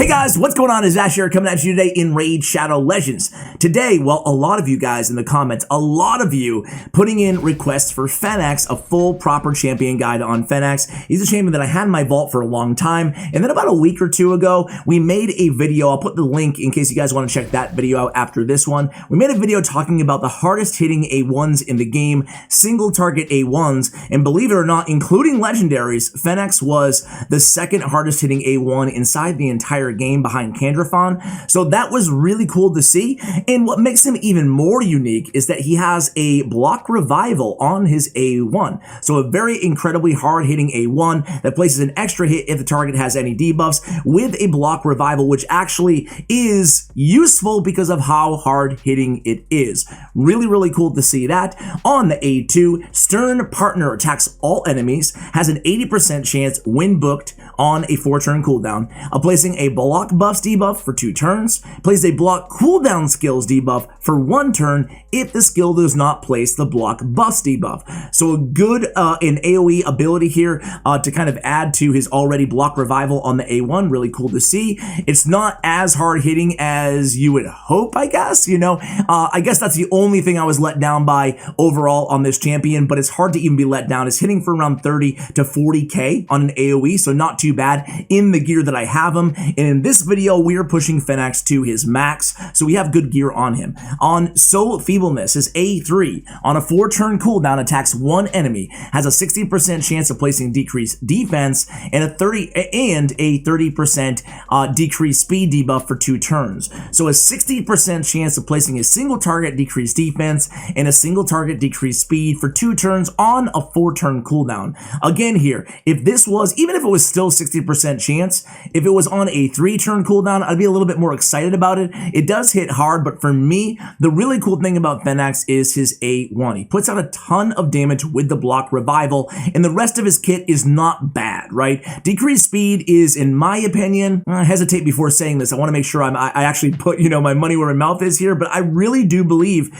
Hey guys, what's going on? It's Ash here coming at you today in Raid Shadow Legends. Today, well, a lot of you guys in the comments, a lot of you putting in requests for Fenax, a full proper champion guide on Fenax. He's a champion that I had in my vault for a long time, and then about a week or two ago, we made a video. I'll put the link in case you guys want to check that video out after this one. We made a video talking about the hardest hitting A1s in the game, single target A1s, and believe it or not, including legendaries, Fenax was the second hardest hitting A1 inside the entire game behind Candrafon. So that was really cool to see. And what makes him even more unique is that he has a block revival on his A1. So a very incredibly hard hitting A1 that places an extra hit if the target has any debuffs with a block revival, which actually is useful because of how hard hitting it is. Really, really cool to see that. On the A2, Stern Partner attacks all enemies, has an 80% chance when booked on a 4-turn cooldown, placing a block buffs debuff for 2 turns, places a block cooldown skills debuff for 1 turn if the skill does not place the block buffs debuff. So a good an AoE ability here to kind of add to his already block revival on the A1. Really cool to see. It's not as hard hitting as you would hope, I guess. You know, I guess that's the only thing I was let down by overall on this champion, but it's hard to even be let down. It's hitting for around 30 to 40k on an AoE, so not too bad in the gear that I have him. And in this video, we are pushing Fenax to his max, so we have good gear on him. On Soul Feebleness, his A3, on a 4-turn cooldown, attacks 1 enemy, has a 60% chance of placing decreased defense, and a 30% decreased speed debuff for 2 turns. So a 60% chance of placing a single target decreased defense and a single target decreased speed for 2 turns on a 4-turn cooldown. Again here, if this was, even if it was still 60% chance, if it was on a 3-turn cooldown, I'd be a little bit more excited about it. It does hit hard, but for me, the really cool thing about Fenax is his A1. He puts out a ton of damage with the block revival, and the rest of his kit is not bad, right? Decreased speed is, in my opinion, I hesitate before saying this. I want to make sure I actually put, you know, my money where my mouth is here, but I really do believe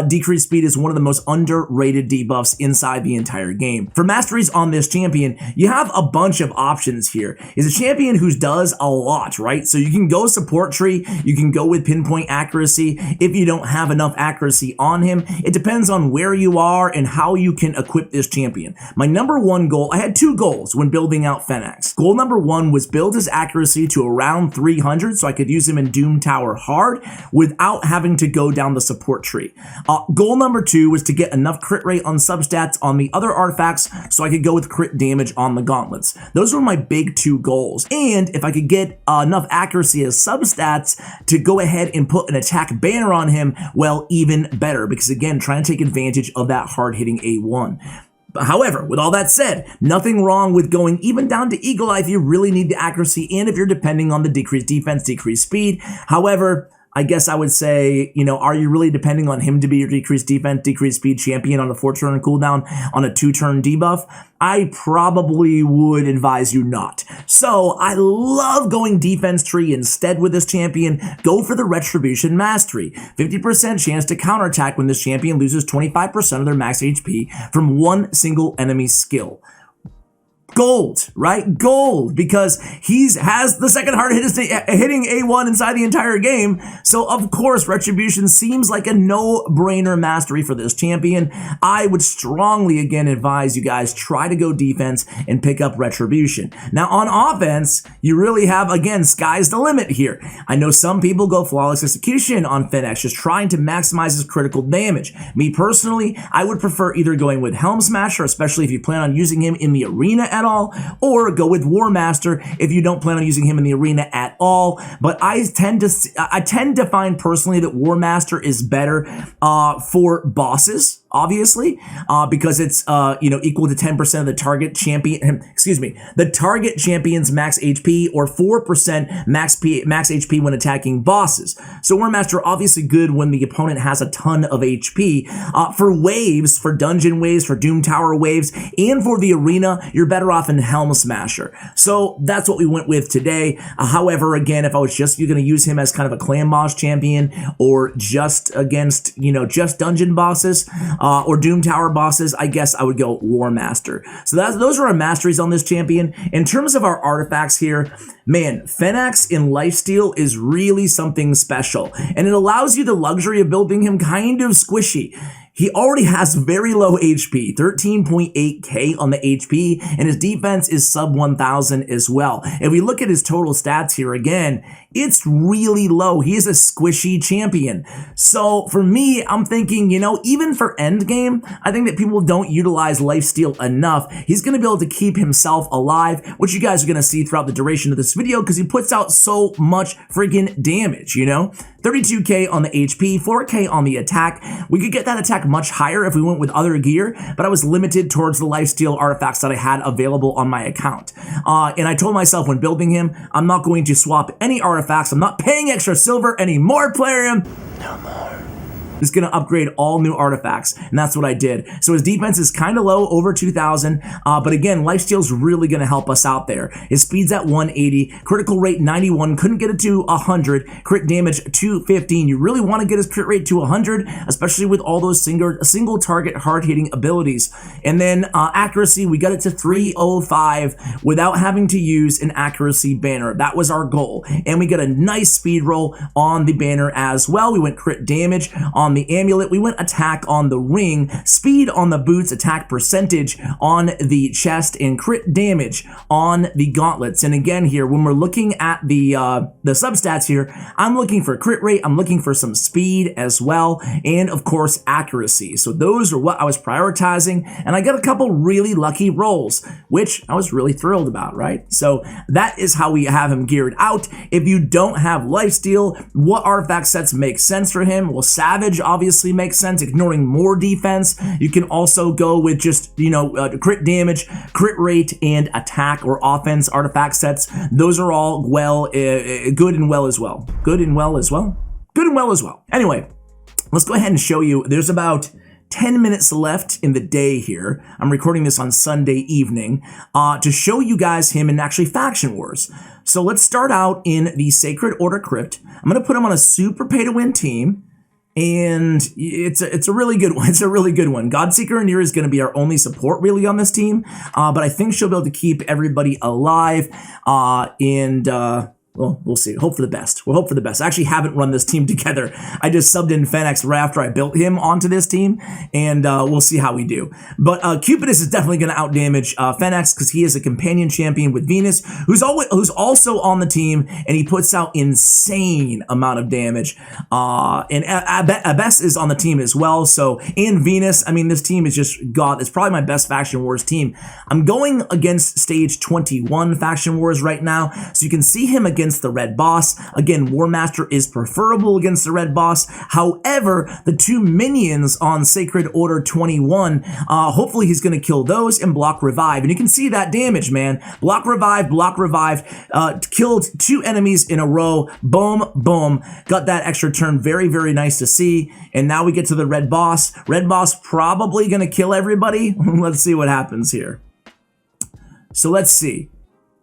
decreased speed is one of the most underrated debuffs inside the entire game. For masteries on this champion, you have a bunch of options here. He's a champion who does a lot, right? So you can go support tree, you can go with pinpoint accuracy if you don't have enough accuracy on him. It depends on where you are and how you can equip this champion. My number 1 goal, I had 2 goals when building out Fenax. Goal number 1 was build his accuracy to around 300 so I could use him in Doom Tower hard without having to go down the support tree. Goal number 2 was to get enough crit rate on substats on the other artifacts so I could go with crit damage on the gauntlets. Those were my big 2 goals. And if I could get enough accuracy as substats to go ahead and put an attack banner on him, well, even better, because again, trying to take advantage of that hard-hitting A1. However, with all that said, nothing wrong with going even down to Eagle Eye if you really need the accuracy and if you're depending on the decreased defense, decreased speed. However, I guess I would say, you know, are you really depending on him to be your decreased defense, decreased speed champion on a 4-turn cooldown on a 2-turn debuff? I probably would advise you not. So I love going defense tree instead with this champion. Go for the Retribution Mastery. 50% chance to counterattack when this champion loses 25% of their max HP from 1 single enemy skill. Gold, right? Gold, because he has the second hardest hitting A1 inside the entire game. So of course, Retribution seems like a no-brainer mastery for this champion. I would strongly again advise you guys try to go defense and pick up Retribution. Now on offense, you really have, again, sky's the limit here. I know some people go Flawless Execution on Fenax, just trying to maximize his critical damage. Me personally, I would prefer either going with Helm Smasher, especially if you plan on using him in the arena at all, or go with War Master if you don't plan on using him in the arena at all. But I tend to find personally that War Master is better for bosses, obviously, because it's you know, equal to 10% of the target champion, the target champion's max HP, or 4% max HP when attacking bosses. So War Master obviously good when the opponent has a ton of HP. For waves, for dungeon waves, for Doom Tower waves, and for the arena, you're better off in Helm Smasher. So that's what we went with today. However, again, if I was just going to use him as kind of a clan boss champion or just against, you know, just dungeon bosses, or Doom Tower bosses, I guess I would go War Master. So those are our masteries on this champion. In terms of our artifacts here, man, Fenax in lifesteal is really something special, and it allows you the luxury of building him kind of squishy. He already has very low HP, 13.8k on the HP, and his defense is sub 1000 as well. If we look at his total stats here again, it's really low. He is a squishy champion. So for me, I'm thinking, you know, even for endgame, I think that people don't utilize lifesteal enough. He's going to be able to keep himself alive, which you guys are going to see throughout the duration of this video because he puts out so much freaking damage, you know? 32k on the HP, 4k on the attack. We could get that attack much higher if we went with other gear, but I was limited towards the lifesteal artifacts that I had available on my account. And I told myself when building him, I'm not going to swap any artifacts. I'm not paying extra silver anymore, Plarium. No more. Is going to upgrade all new artifacts, and that's what I did. So his defense is kind of low, over 2,000, but again, lifesteal's really going to help us out there. His speed's at 180, critical rate 91, couldn't get it to 100, crit damage 215. You really want to get his crit rate to 100, especially with all those single target hard-hitting abilities. And then accuracy, we got it to 305 without having to use an accuracy banner. That was our goal, and we got a nice speed roll on the banner as well. We went crit damage on the amulet, we went attack on the ring, speed on the boots, attack percentage on the chest, and crit damage on the gauntlets. And again here, when we're looking at the substats here, I'm looking for crit rate, I'm looking for some speed as well, and of course accuracy. So those are what I was prioritizing, and I got a couple really lucky rolls, which I was really thrilled about, right? So that is how we have him geared out. If you don't have lifesteal, what artifact sets make sense for him? Well, Savage obviously makes sense, ignoring more defense. You can also go with just, you know, crit damage, crit rate, and attack or offense artifact sets. Those are all well, good and well as well. Good and well as well? Good and well as well. Anyway, let's go ahead and show you. There's about 10 minutes left in the day here. I'm recording this on Sunday evening to show you guys him in actually Faction Wars. So let's start out in the Sacred Order Crypt. I'm going to put him on a super pay-to-win team. And it's a really good one. It's a really good one. Godseeker Anir is going to be our only support really on this team, but I think she'll be able to keep everybody alive. Well, we'll see. Hope for the best. We'll hope for the best. I actually haven't run this team together. I just subbed in Fenax right after I built him onto this team, and we'll see how we do. But Cupidus is definitely going to outdamage Fenax because he is a companion champion with Venus, who's also on the team, and he puts out insane amount of damage. And Abess is on the team as well. So, and Venus, I mean, this team is just God. It's probably my best Faction Wars team. I'm going against stage 21 Faction Wars right now, so you can see him against the red boss. Again, War Master is preferable against the red boss. However, the two minions on Sacred Order 21, hopefully he's going to kill those and block revive. And you can see that damage, man. Block revive, killed two enemies in a row. Boom, boom. Got that extra turn. Very, very nice to see. And now we get to the red boss. Red boss probably going to kill everybody. Let's see what happens here. So let's see.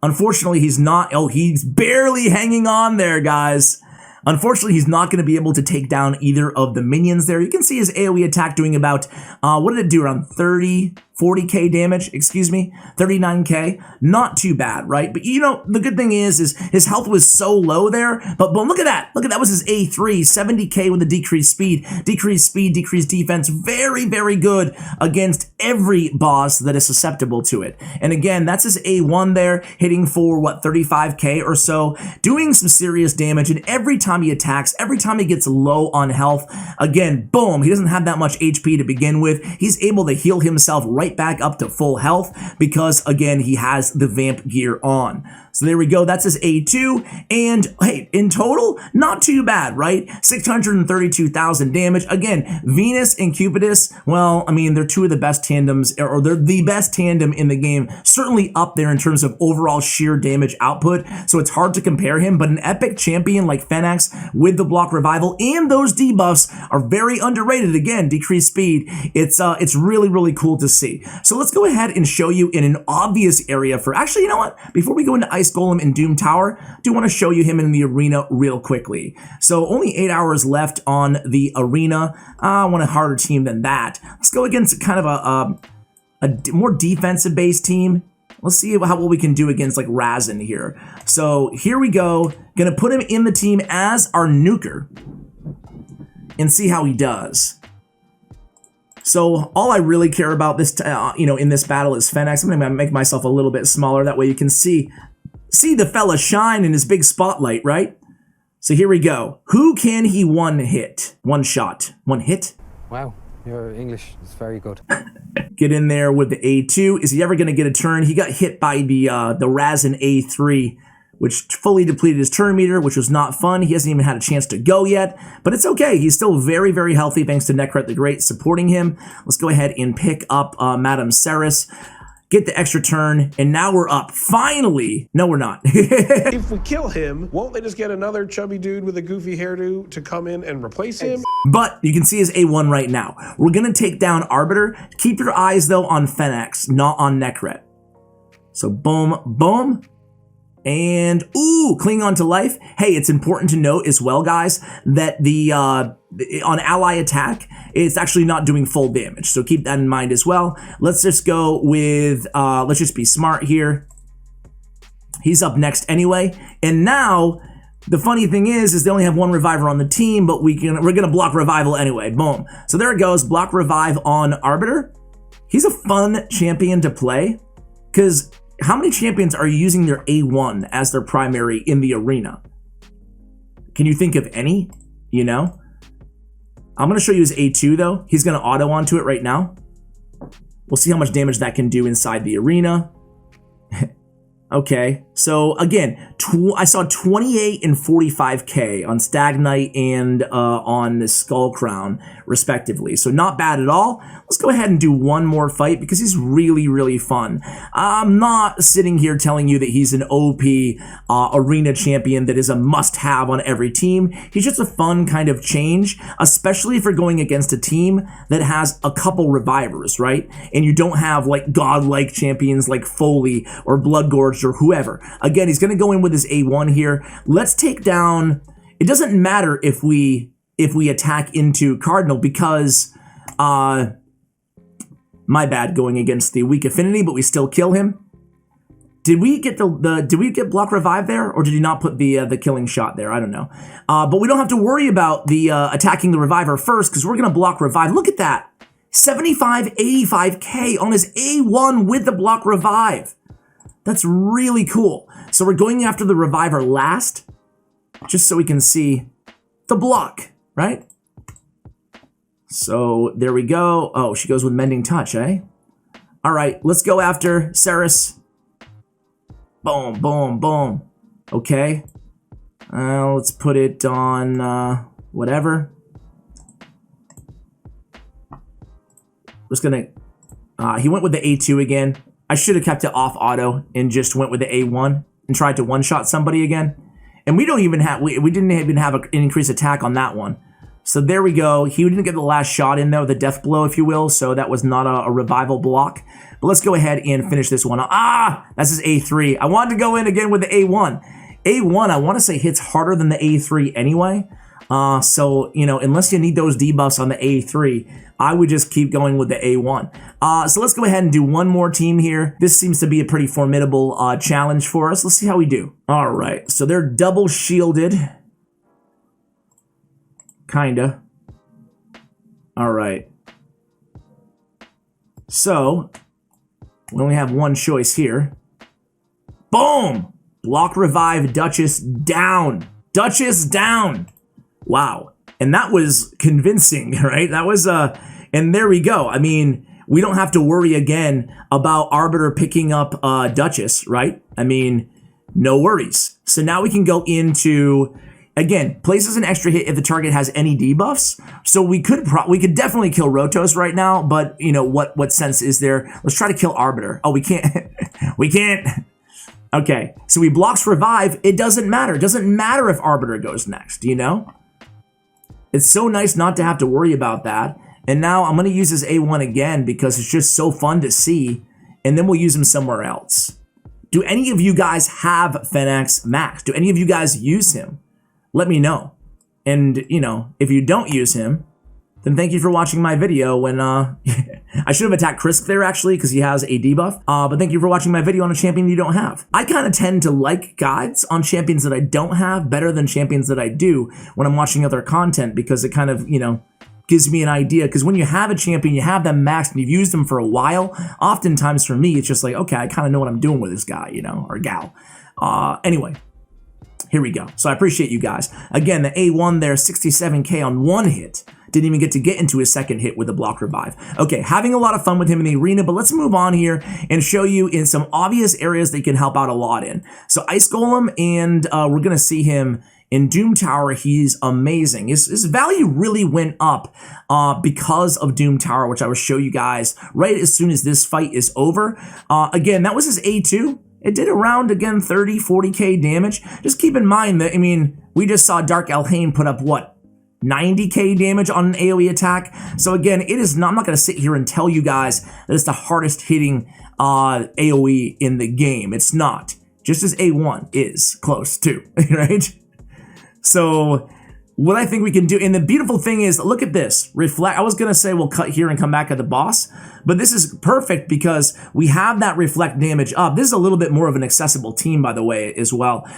Unfortunately, he's not. Oh, he's barely hanging on there, guys. Unfortunately, he's not going to be able to take down either of the minions there. You can see his AoE attack doing about, what did it do? Around 40k damage, excuse me, 39k. Not too bad, right? But you know, the good thing is his health was so low there, but look at that. Look at that was his A3, 70k with a decreased speed, decreased defense. Very, very good against every boss that is susceptible to it. And again, that's his A1 there, hitting for what, 35k or so, doing some serious damage. And every time he attacks, every time he gets low on health, again, boom, he doesn't have that much HP to begin with. He's able to heal himself right back up to full health because, again, he has the vamp gear on. So there we go. That's his A2. And hey, in total, not too bad, right? 632,000 damage. Again, Venus and Cupidus, well, I mean, they're two of the best tandems, or they're the best tandem in the game. Certainly up there in terms of overall sheer damage output. So it's hard to compare him, but an epic champion like Fenax with the block revival and those debuffs are very underrated. Again, decreased speed. It's really, really cool to see. quickly. So let's go ahead and show you in an obvious area for, actually, you know what? Before we go into Ice Golem and Doom Tower, I do want to show you him in the arena real quickly. So only 8 hours left on the arena. I want a harder team than that. Let's go against kind of a more defensive based team. Let's see how well we can do against like Razin here. So here we go. Gonna put him in the team as our nuker and see how he does. So all I really care about this, in this battle is Fenax. I'm gonna make myself a little bit smaller. That way you can see the fella shine in his big spotlight, right? So here we go. Who can he one hit? One shot. One hit? Wow, your English is very good. Get in there with the A2. Is he ever going to get a turn? He got hit by the Razin A3, which fully depleted his turn meter, which was not fun. He hasn't even had a chance to go yet, but it's okay. He's still very, very healthy thanks to Necret the Great supporting him. Let's go ahead and pick up Madame Ceres. Get the extra turn, and now we're up. Finally! No, we're not. If we kill him, won't they just get another chubby dude with a goofy hairdo to come in and replace him? But you can see his A1 right now. We're gonna take down Arbiter. Keep your eyes, though, on Fenax, not on Necret. So boom, boom. And, ooh, clinging on to life. Hey, it's important to note as well, guys, that on ally attack, it's actually not doing full damage. So keep that in mind as well. Let's just go with, let's just be smart here. He's up next anyway. And now, the funny thing is they only have one reviver on the team, but we're gonna block revival anyway. Boom. So there it goes, block revive on Arbiter. He's a fun champion to play, because how many champions are using their A1 as their primary in the arena? Can you think of any? You know? I'm going to show you his A2 though. He's going to auto onto it right now. We'll see how much damage that can do inside the arena. Okay, so again, I saw 28 and 45k on Stag Knight and on the Skull Crown, respectively. So not bad at all. Let's go ahead and do one more fight because he's really, really fun. I'm not sitting here telling you that he's an OP arena champion that is a must-have on every team. He's just a fun kind of change, especially if you're going against a team that has a couple revivers, right? And you don't have like godlike champions like Foley or Bloodgorge or whoever. Again, he's going to go in with his A1 here. Let's take down, it doesn't matter if we attack into Cardinal because my bad going against the weak affinity, but we still kill him. Did we get did we get block revive there, or did he not put the killing shot there? I don't know. But we don't have to worry about the attacking the reviver first because we're going to block revive. Look at that. 75, 85k on his A1 with the block revive. That's really cool. So we're going after the reviver last, just so we can see the block, right? So there we go. Oh, she goes with Mending Touch, eh? All right, let's go after Ceres. Boom, boom, boom. Okay. Let's put it on whatever. Just gonna, he went with the A2 again. I should have kept it off auto and just went with the A1 and tried to one-shot somebody again. And we don't even have, we didn't even have an increased attack on that one. So there we go. He didn't get the last shot in though, the death blow, if you will. So that was not a revival block. But let's go ahead and finish this one. That's his A3. I wanted to go in again with the A1. A1, I want to say hits harder than the A3 anyway. So, you know, unless you need those debuffs on the A3, I would just keep going with the A1. So let's go ahead and do one more team here. This seems to be a pretty formidable challenge for us. Let's see how we do. All right, so they're double shielded. Kinda. All right. So, we only have one choice here. Boom! Block revive, Duchess down. Duchess down. Wow. And that was convincing, right? That was, and there we go. I mean, we don't have to worry again about Arbiter picking up Duchess, right? I mean, no worries. So now we can go into, again, places an extra hit if the target has any debuffs. So we could definitely kill Rotos right now, but you know, what sense is there? Let's try to kill Arbiter. Oh, we can't. We can't. Okay, so he blocks revive. It doesn't matter. It doesn't matter if Arbiter goes next, you know? It's so nice not to have to worry about that. And now I'm going to use his A1 again because it's just so fun to see. And then we'll use him somewhere else. Do any of you guys have Fenax Max? Do any of you guys use him? Let me know. And, you know, if you don't use him, then thank you for watching my video when, I should have attacked Krisk there actually because he has a debuff. But thank you for watching my video on a champion you don't have. I kind of tend to like guides on champions that I don't have better than champions that I do when I'm watching other content because it kind of, you know, gives me an idea. Because when you have a champion, you have them maxed and you've used them for a while, oftentimes for me, it's just like, okay, I kind of know what I'm doing with this guy, you know, or gal. Anyway. Here we go. So I appreciate you guys. Again, the A1 there, 67k on one hit. Didn't even get to get into his second hit with the block revive. Okay, having a lot of fun with him in the arena, but let's move on here and show you in some obvious areas they can help out a lot in. So Ice Golem, and we're going to see him in Doom Tower. He's amazing. His value really went up because of Doom Tower, which I will show you guys right as soon as this fight is over. Again, that was his A2. It did around, again, 30, 40k damage. Just keep in mind that, I mean, we just saw Dark Elhain put up, what, 90k damage on an AoE attack? So again, it is not, I'm not going to sit here and tell you guys that it's the hardest hitting AoE in the game. It's not. Just as A1 is close to, right? So what I think we can do, and the beautiful thing is, look at this, reflect. I was going to say we'll cut here and come back at the boss, but this is perfect because we have that reflect damage up. This is a little bit more of an accessible team, by the way, as well.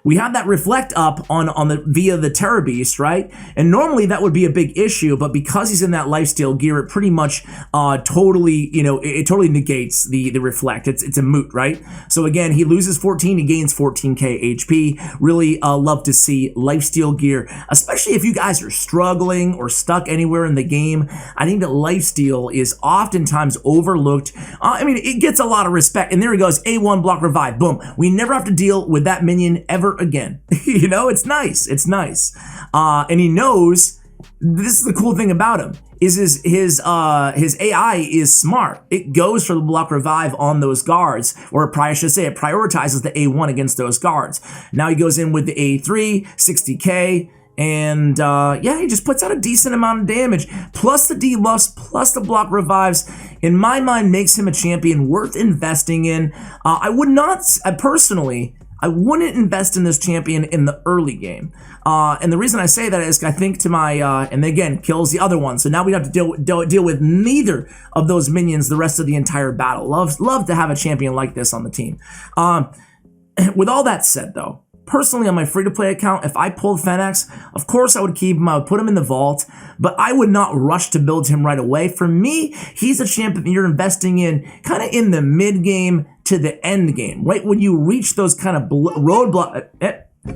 We have that reflect up on the via the Terror Beast, right? And normally that would be a big issue, but because he's in that lifesteal gear, it pretty much totally, you know, it totally negates the reflect. It's a moot, right? So again, he loses 14, he gains 14k HP. Really love to see lifesteal gear, especially if you guys are struggling or stuck anywhere in the game. I think that lifesteal is oftentimes overlooked. I mean, it gets a lot of respect. And there he goes, A1 block revive, boom. We never have to deal with that minion ever again. You know, it's nice. It's nice. And he knows, this is the cool thing about him, is his AI is smart. It goes for the block revive on those guards, or I should say it prioritizes the A1 against those guards. Now he goes in with the A3, 60k, and yeah, he just puts out a decent amount of damage, plus the debuffs, plus the block revives. In my mind, makes him a champion worth investing in. I would not, personally, I wouldn't invest in this champion in the early game. And the reason I say that is I think to my, and again, kills the other one. So now we have to deal with neither of those minions the rest of the entire battle. Love to have a champion like this on the team. With all that said, though, personally, on my free-to-play account, if I pulled Fenax, of course I would keep him, I would put him in the vault, but I would not rush to build him right away. For me, he's a champion that you're investing in kind of in the mid-game to the end game, right? When you reach those kind of roadblock.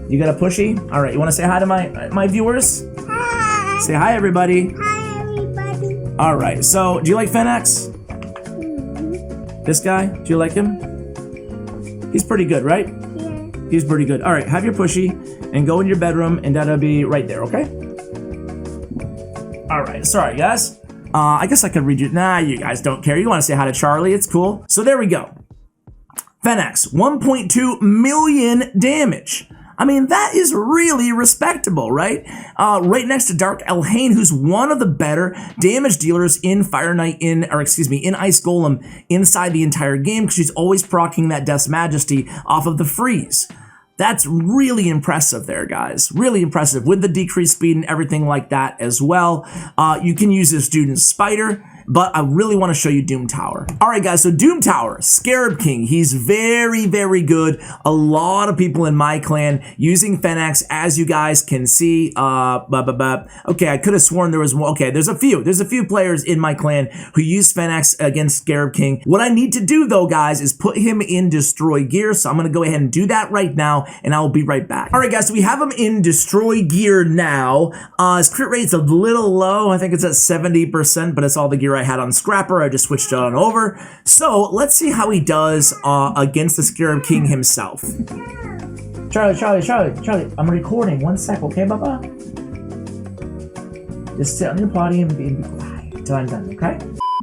You got a pushy? All right, you want to say hi to my viewers? Hi. Say hi, everybody. Hi, everybody. All right, so do you like Fenax? This guy, do you like him? He's pretty good, right? He's pretty good. All right, have your pushy and go in your bedroom, and that'll be right there, okay? All right, sorry, guys. I guess I could read you. Nah, you guys don't care. You want to say hi to Charlie. It's cool. So there we go. Fenax, 1.2 million damage. I mean, that is really respectable, right? Right next to Dark Elhain, who's one of the better damage dealers in Fire Knight, in Ice Golem inside the entire game, because she's always proccing that Death's Majesty off of the freeze. That's really impressive there, guys. Really impressive with the decreased speed and everything like that as well. You can use this dude in Spider, but I really want to show you Doom Tower. All right, guys, so Doom Tower, Scarab King, he's very, very good. A lot of people in my clan using Fenax, as you guys can see. Okay, I could have sworn there was more. Okay, there's a few players in my clan who use Fenax against Scarab King. What I need to do, though, guys, is put him in Destroy Gear, so I'm going to go ahead and do that right now, and I will be right back. All right, guys, so we have him in Destroy Gear now. His crit rate's a little low. I think it's at 70%, but it's all the gear I had on Scrapper. I just switched it on over. So let's see how he does against the Scarab King himself. Charlie, I'm recording. 1 sec, okay, Baba? Just sit on your potty and be quiet until I'm done, okay?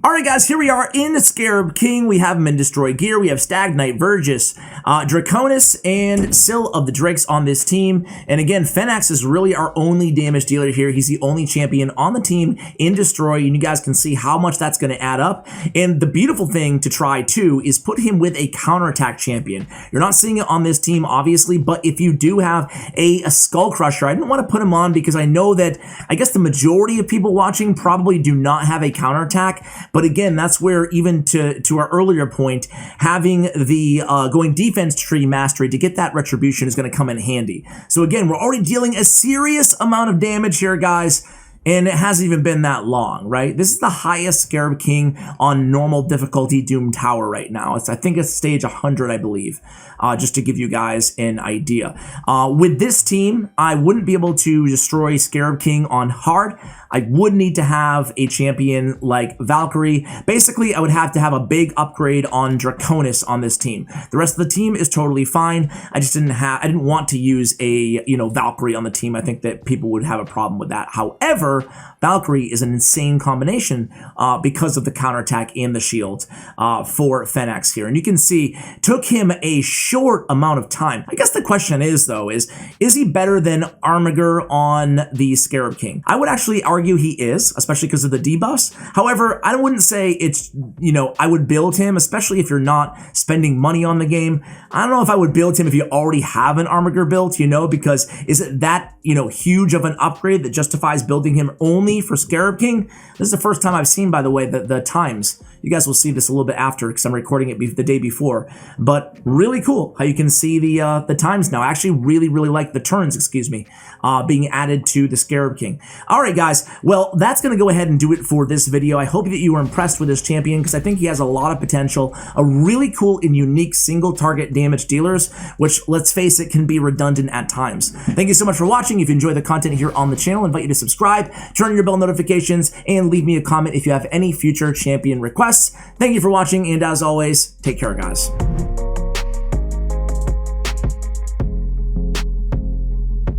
Alright guys, here we are in Scarab King. We have him in Destroy Gear. We have Stag Knight, Vergis, Draconis, and Syl of the Drakes on this team. And again, Fenax is really our only damage dealer here. He's the only champion on the team in Destroy, and you guys can see how much that's going to add up. And the beautiful thing to try too is put him with a counterattack champion. You're not seeing it on this team, obviously, but if you do have a Skull Crusher, I didn't want to put him on because I know that I guess the majority of people watching probably do not have a counterattack. But again, that's where even to our earlier point, having the going defense tree mastery to get that retribution is going to come in handy. So again, we're already dealing a serious amount of damage here, guys. And it hasn't even been that long, right? This is the highest Scarab King on normal difficulty Doom Tower right now. I think it's stage 100, I believe, just to give you guys an idea. With this team, I wouldn't be able to destroy Scarab King on hard. I would need to have a champion like Valkyrie. Basically, I would have to have a big upgrade on Draconis on this team. The rest of the team is totally fine. I just I didn't want to use a, Valkyrie on the team. I think that people would have a problem with that. However, Valkyrie is an insane combination because of the counterattack and the shield for Fenax here. And you can see, took him a short amount of time. I guess the question is, though, is he better than Armiger on the Scarab King? I would actually argue he is, especially because of the debuffs. However, I wouldn't say it's, I would build him, especially if you're not spending money on the game. I don't know if I would build him if you already have an Armiger built, because is it that, huge of an upgrade that justifies building him only for Scarab King? This is the first time I've seen, by the way, the times. You guys will see this a little bit after because I'm recording it the day before. But really cool how you can see the times now. I actually really, really like the turns, being added to the Scarab King. All right, guys. Well, that's going to go ahead and do it for this video. I hope that you were impressed with this champion because I think he has a lot of potential. A really cool and unique single target damage dealers, which, let's face it, can be redundant at times. Thank you so much for watching. If you enjoy the content here on the channel, I invite you to subscribe, turn on your bell notifications, and leave me a comment if you have any future champion requests. Thank you for watching, and as always, take care, guys.